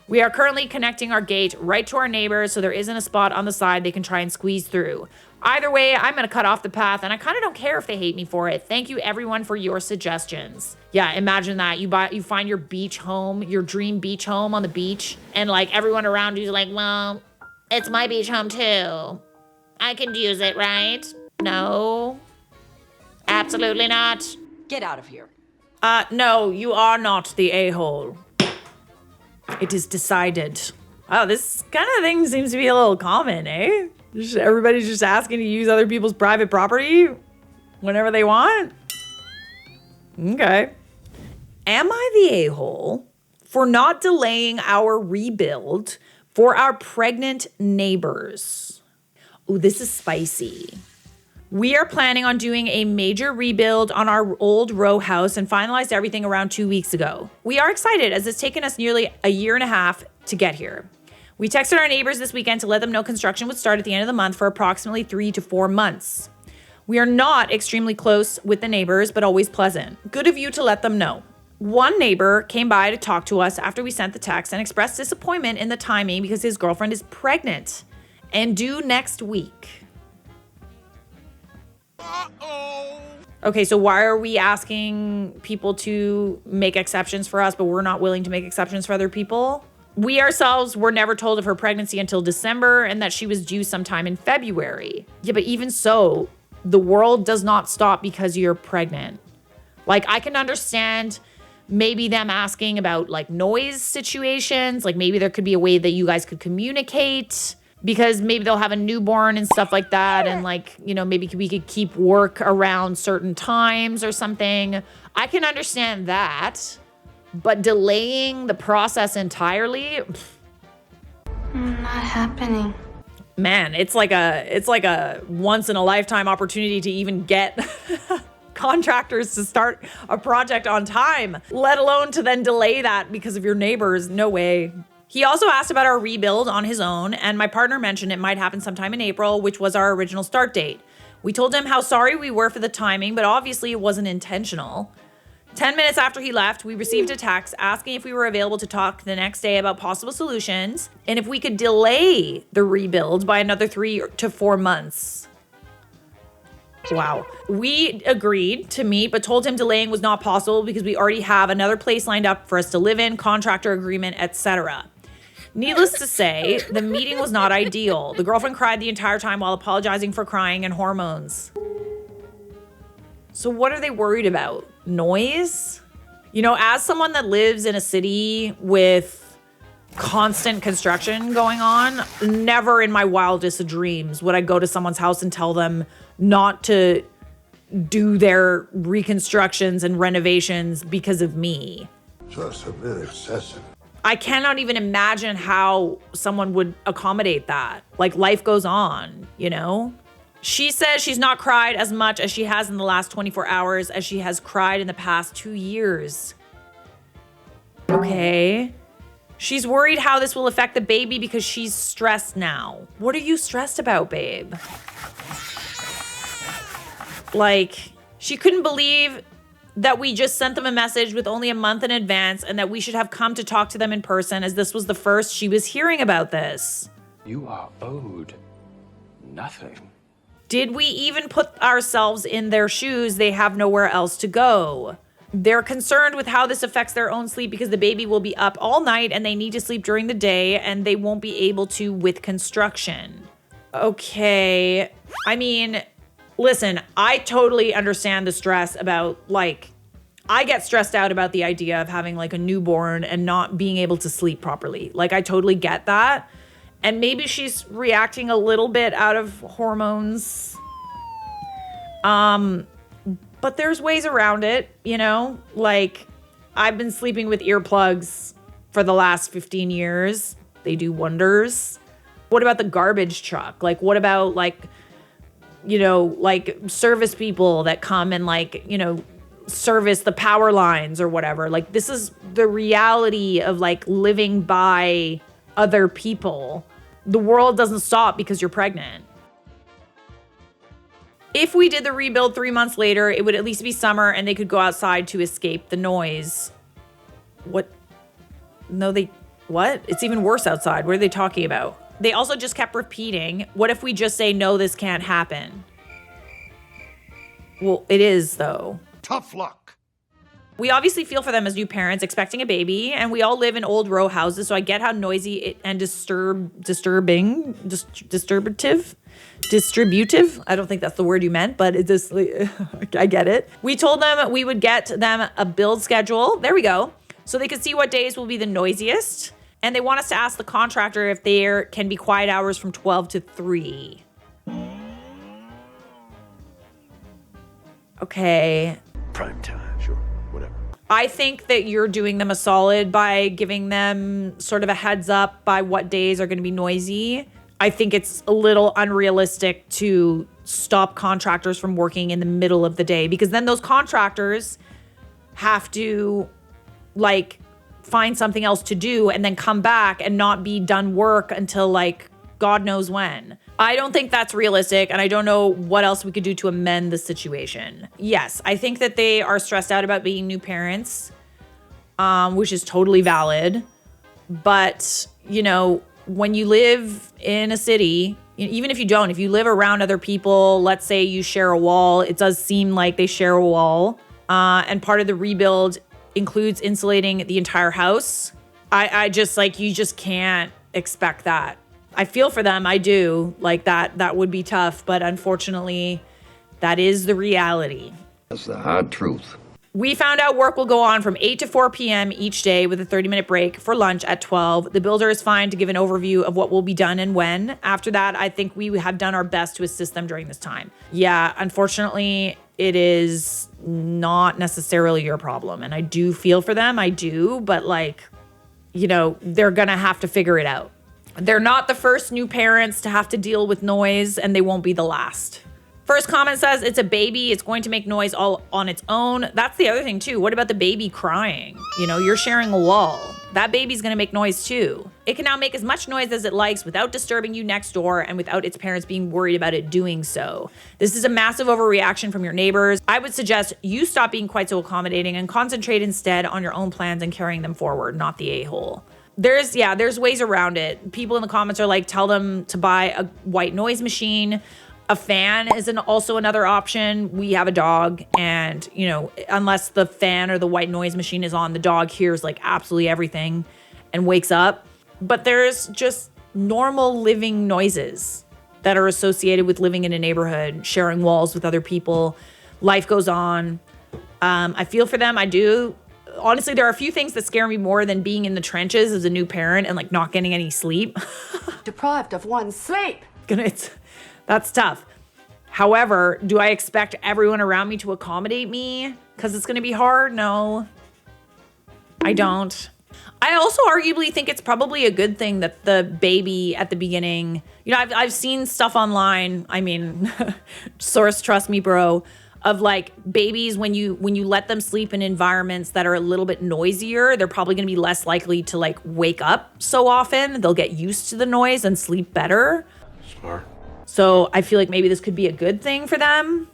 [SPEAKER 1] We are currently connecting our gate right to our neighbors so there isn't a spot on the side they can try and squeeze through. Either way, I'm going to cut off the path, and I kind of don't care if they hate me for it. Thank you, everyone, for your suggestions. Yeah, imagine that. You find your beach home, your dream beach home on the beach, and like everyone around you is like, well, it's my beach home too. I can use it, right? No. Absolutely not.
[SPEAKER 8] Get out of here.
[SPEAKER 1] No, you are not the a-hole. It is decided. Oh, this kind of thing seems to be a little common, eh? Everybody's just asking to use other people's private property whenever they want. Okay. Am I the a-hole for not delaying our rebuild for our pregnant neighbors? Oh, this is spicy. We are planning on doing a major rebuild on our old row house and finalized everything around 2 weeks ago. We are excited as it's taken us nearly a year and a half to get here. We texted our neighbors this weekend to let them know construction would start at the end of the month for approximately 3 to 4 months. We are not extremely close with the neighbors, but always pleasant. Good of you to let them know. One neighbor came by to talk to us after we sent the text and expressed disappointment in the timing because his girlfriend is pregnant and due next week. Okay, so why are we asking people to make exceptions for us, but we're not willing to make exceptions for other people? We ourselves were never told of her pregnancy until December and that she was due sometime in February. Yeah, but even so, the world does not stop because you're pregnant. Like, I can understand maybe them asking about like noise situations. Like maybe there could be a way that you guys could communicate, because maybe they'll have a newborn and stuff like that. And like, you know, maybe we could keep work around certain times or something. I can understand that, but delaying the process entirely,
[SPEAKER 6] Not happening.
[SPEAKER 1] man, it's like a once in a lifetime opportunity to even get contractors to start a project on time, let alone to then delay that because of your neighbors. No way. He also asked about our rebuild on his own, and my partner mentioned it might happen sometime in April, which was our original start date. We told him how sorry we were for the timing, but obviously it wasn't intentional. 10 minutes after he left, we received a text asking if we were available to talk the next day about possible solutions and if we could delay the rebuild by another 3 to 4 months. Wow. We agreed to meet, but told him delaying was not possible because we already have another place lined up for us to live in, contractor agreement, etc. Needless to say, the meeting was not ideal. The girlfriend cried the entire time while apologizing for crying and hormones. So what are they worried about? Noise? You know, as someone that lives in a city with constant construction going on, never in my wildest dreams would I go to someone's house and tell them not to do their reconstructions and renovations because of me.
[SPEAKER 8] Just a bit excessive.
[SPEAKER 1] I cannot even imagine how someone would accommodate that. Like, life goes on, you know? She says she's not cried as much as she has in the last 24 hours as she has cried in the past 2 years. Okay. She's worried how this will affect the baby because she's stressed now. What are you stressed about, babe? Like, she couldn't believe that we just sent them a message with only a month in advance and that we should have come to talk to them in person, as this was the first she was hearing about this.
[SPEAKER 9] You are owed nothing.
[SPEAKER 1] Did we even put ourselves in their shoes? They have nowhere else to go. They're concerned with how this affects their own sleep because the baby will be up all night and they need to sleep during the day and they won't be able to with construction. Okay. I mean, listen, I totally understand the stress about, like, I get stressed out about the idea of having like a newborn and not being able to sleep properly. Like, I totally get that. And maybe she's reacting a little bit out of hormones. But there's ways around it, you know? Like, I've been sleeping with earplugs for the last 15 years. They do wonders. What about the garbage truck? Like, what about, like, you know, like service people that come and, like, you know, service the power lines or whatever? Like, this is the reality of, like, living by other people. The world doesn't stop because you're pregnant. If we did the rebuild 3 months later, it would at least be summer and they could go outside to escape the noise. What? No, what? It's even worse outside. What are they talking about? They also just kept repeating, what if we just say, no, this can't happen? Well, it is, though.
[SPEAKER 4] Tough luck.
[SPEAKER 1] We obviously feel for them as new parents expecting a baby, and we all live in old row houses, so I get how noisy and distributive. I don't think that's the word you meant, but it just, I get it. We told them we would get them a build schedule. There we go. So they could see what days will be the noisiest. And they want us to ask the contractor if there can be quiet hours from 12 to 3. Okay.
[SPEAKER 8] Prime time, sure, whatever.
[SPEAKER 1] I think that you're doing them a solid by giving them sort of a heads up by what days are going to be noisy. I think it's a little unrealistic to stop contractors from working in the middle of the day, because then those contractors have to, like, find something else to do and then come back and not be done work until, like, God knows when. I don't think that's realistic, and I don't know what else we could do to amend the situation. Yes, I think that they are stressed out about being new parents, which is totally valid. But, you know, when you live in a city, even if you don't, if you live around other people, let's say you share a wall, it does seem like they share a wall, and part of the rebuild includes insulating the entire house. I just, like, you just can't expect that. I feel for them, I do. Like, that would be tough, but unfortunately, that is the reality.
[SPEAKER 3] That's the hard truth.
[SPEAKER 1] We found out work will go on from 8 to 4 p.m. each day with a 30-minute break for lunch at 12. The builder is fine to give an overview of what will be done and when. After that, I think we have done our best to assist them during this time. Yeah, unfortunately, it is not necessarily your problem. And I do feel for them, I do. But, like, you know, they're going to have to figure it out. They're not the first new parents to have to deal with noise, and they won't be the last. First comment says, it's a baby. It's going to make noise all on its own. That's the other thing, too. What about the baby crying? You know, you're sharing a wall. That baby's going to make noise, too. It can now make as much noise as it likes without disturbing you next door and without its parents being worried about it doing so. This is a massive overreaction from your neighbors. I would suggest you stop being quite so accommodating and concentrate instead on your own plans and carrying them forward, not the a-hole. There's ways around it. People in the comments are like, tell them to buy a white noise machine. A fan is also another option. We have a dog, and, you know, unless the fan or the white noise machine is on, the dog hears, like, absolutely everything and wakes up. But there's just normal living noises that are associated with living in a neighborhood, sharing walls with other people. Life goes on. I feel for them. I do. Honestly, there are a few things that scare me more than being in the trenches as a new parent and like not getting any sleep.
[SPEAKER 6] Deprived of one's sleep.
[SPEAKER 1] That's tough. However, do I expect everyone around me to accommodate me because it's going to be hard? No, I don't. I also arguably think it's probably a good thing that the baby at the beginning, you know, I've seen stuff online. I mean, source, trust me, bro, of like babies when you let them sleep in environments that are a little bit noisier, they're probably going to be less likely to like wake up so often. They'll get used to the noise and sleep better.
[SPEAKER 8] Smart.
[SPEAKER 1] So I feel like maybe this could be a good thing for them,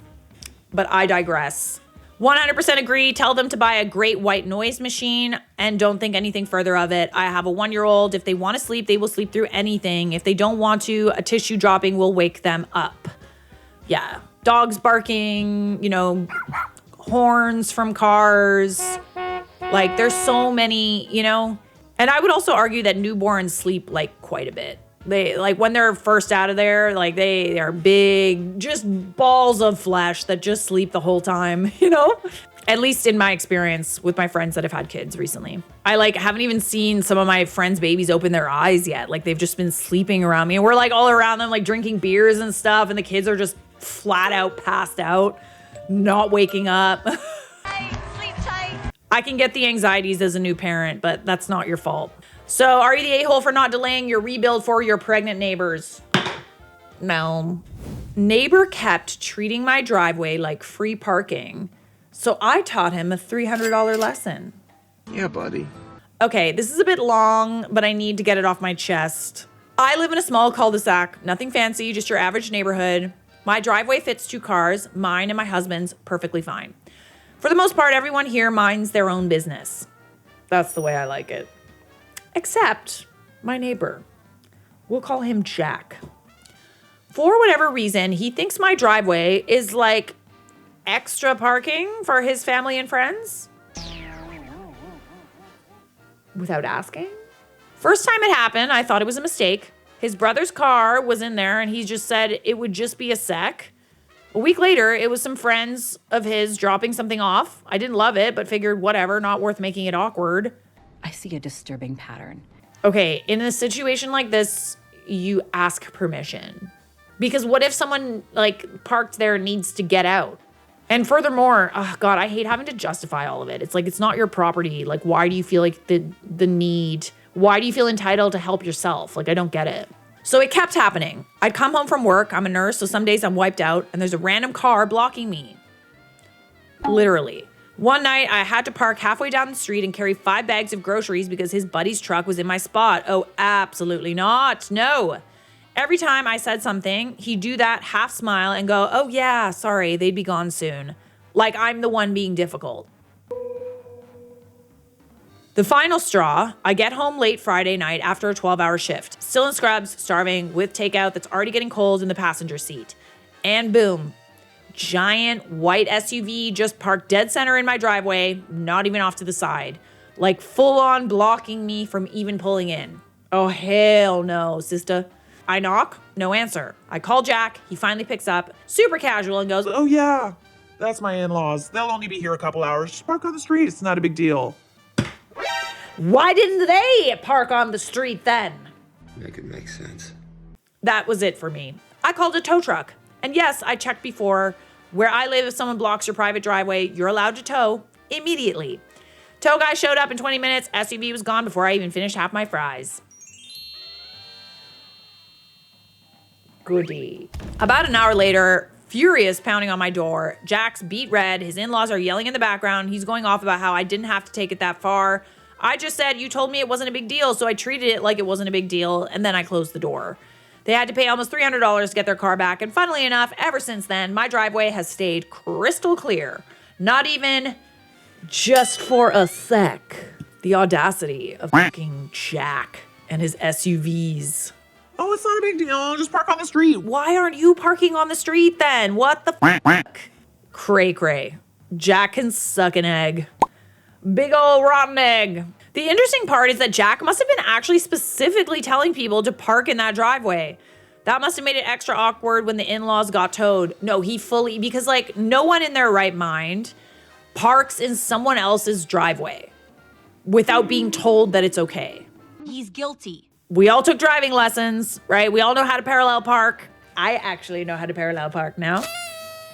[SPEAKER 1] but I digress. 100% agree. Tell them to buy a great white noise machine and don't think anything further of it. I have a 1-year-old. If they want to sleep, they will sleep through anything. If they don't want to, a tissue dropping will wake them up. Yeah. Dogs barking, you know, horns from cars. Like there's so many, you know, and I would also argue that newborns sleep like quite a bit. They like when they're first out of there, like they are big, just balls of flesh that just sleep the whole time, you know? At least in my experience with my friends that have had kids recently. I like haven't even seen some of my friends' babies open their eyes yet. Like they've just been sleeping around me and we're like all around them, like drinking beers and stuff. And the kids are just flat out passed out, not waking up.
[SPEAKER 6] Sleep tight.
[SPEAKER 1] I can get the anxieties as a new parent, but that's not your fault. So are you the a-hole for not delaying your rebuild for your pregnant neighbors? No. Neighbor kept treating my driveway like free parking, so I taught him a $300 lesson.
[SPEAKER 4] Yeah, buddy.
[SPEAKER 1] Okay, this is a bit long, but I need to get it off my chest. I live in a small cul-de-sac, nothing fancy, just your average neighborhood. My driveway fits 2 cars, mine and my husband's, perfectly fine. For the most part, everyone here minds their own business. That's the way I like it. Except my neighbor. We'll call him Jack. For whatever reason, he thinks my driveway is like extra parking for his family and friends. Without asking. First time it happened, I thought it was a mistake. His brother's car was in there and he just said it would just be a sec. A week later, it was some friends of his dropping something off. I didn't love it, but figured whatever, not worth making it awkward.
[SPEAKER 10] I see a disturbing pattern.
[SPEAKER 1] Okay, in a situation like this, you ask permission. Because what if someone like parked there and needs to get out? And furthermore, oh God, I hate having to justify all of it. It's like, it's not your property. Like, why do you feel like the need? Why do you feel entitled to help yourself? Like, I don't get it. So it kept happening. I'd come home from work. I'm a nurse, so some days I'm wiped out and there's a random car blocking me. Literally. One night, I had to park halfway down the street and carry 5 bags of groceries because his buddy's truck was in my spot. Oh, absolutely not. No. Every time I said something, he'd do that half smile and go, oh yeah, sorry, they'd be gone soon. Like I'm the one being difficult. The final straw, I get home late Friday night after a 12-hour shift. Still in scrubs, starving, with takeout that's already getting cold in the passenger seat. And boom. Giant white SUV just parked dead center in my driveway, not even off to the side. Like full on blocking me from even pulling in. Oh, hell no, sister. I knock, no answer. I call Jack, he finally picks up, super casual and goes,
[SPEAKER 11] Oh yeah, that's my in-laws. They'll only be here a couple hours. Just park on the street, it's not a big deal.
[SPEAKER 1] Why didn't they park on the street then?
[SPEAKER 3] Make it make sense.
[SPEAKER 1] That was it for me. I called a tow truck. And yes, I checked before. Where I live, if someone blocks your private driveway, you're allowed to tow immediately. Tow guy showed up in 20 minutes. SUV was gone before I even finished half my fries. Goody. About an hour later, furious pounding on my door. Jack's beat red. His in-laws are yelling in the background. He's going off about how I didn't have to take it that far. I just said, you told me it wasn't a big deal, so I treated it like it wasn't a big deal, and then I closed the door. They had to pay almost $300 to get their car back, and funnily enough, ever since then, my driveway has stayed crystal clear. Not even just for a sec. The audacity of fucking Jack and his SUVs.
[SPEAKER 11] Oh, it's not a big deal. Just park on the street.
[SPEAKER 1] Why aren't you parking on the street then? What the fuck? Cray cray. Jack can suck an egg. Big ol' rotten egg. The interesting part is that Jack must have been actually specifically telling people to park in that driveway. That must have made it extra awkward when the in-laws got towed. No, because like no one in their right mind parks in someone else's driveway without being told that it's okay.
[SPEAKER 6] He's guilty.
[SPEAKER 1] We all took driving lessons, right? We all know how to parallel park. I actually know how to parallel park now.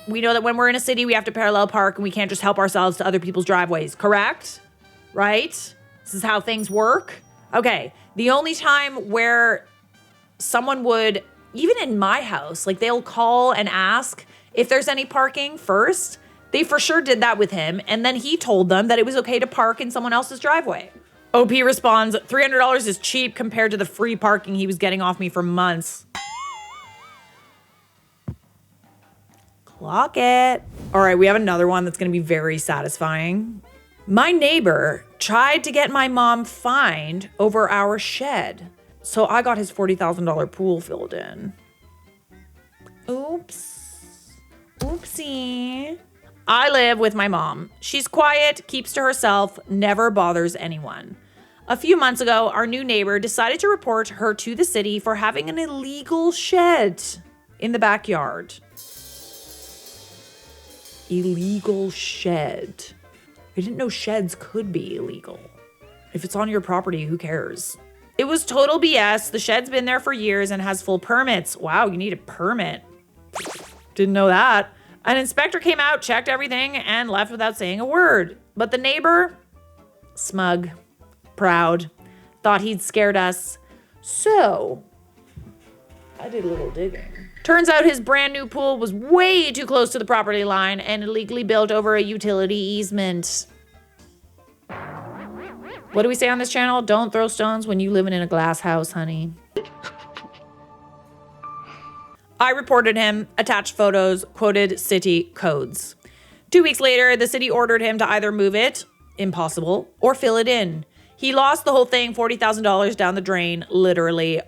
[SPEAKER 1] We know that when we're in a city, we have to parallel park and we can't just help ourselves to other people's driveways, correct? Right? This is how things work. Okay, the only time where someone would, even in my house, like they'll call and ask if there's any parking first. They for sure did that with him. And then he told them that it was okay to park in someone else's driveway. OP responds, $300 is cheap compared to the free parking he was getting off me for months. Clock it. All right, we have another one that's going to be very satisfying. My neighbor tried to get my mom fined over our shed. So I got his $40,000 pool filled in. Oops. Oopsie. I live with my mom. She's quiet, keeps to herself, never bothers anyone. A few months ago, our new neighbor decided to report her to the city for having an illegal shed in the backyard. Illegal shed. I didn't know sheds could be illegal. If it's on your property, who cares? It was total BS. The shed's been there for years and has full permits. Wow, you need a permit. Didn't know that. An inspector came out, checked everything, and left without saying a word. But the neighbor, smug, proud, thought he'd scared us. So I did a little digging. Turns out his brand new pool was way too close to the property line and illegally built over a utility easement. What do we say on this channel? Don't throw stones when you living in a glass house, honey. I reported him, attached photos, quoted city codes. 2 weeks later, the city ordered him to either move it, impossible, or fill it in. He lost the whole thing, $40,000 down the drain, literally.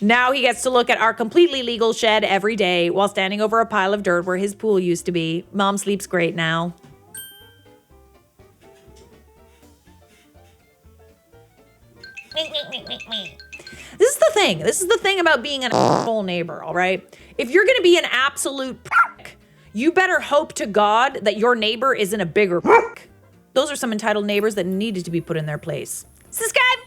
[SPEAKER 1] Now he gets to look at our completely legal shed every day while standing over a pile of dirt where his pool used to be. Mom sleeps great now. This is the thing. This is the thing about being an asshole neighbor, all right? If you're going to be an absolute prick, you better hope to God that your neighbor isn't a bigger prick. Those are some entitled neighbors that needed to be put in their place. Subscribe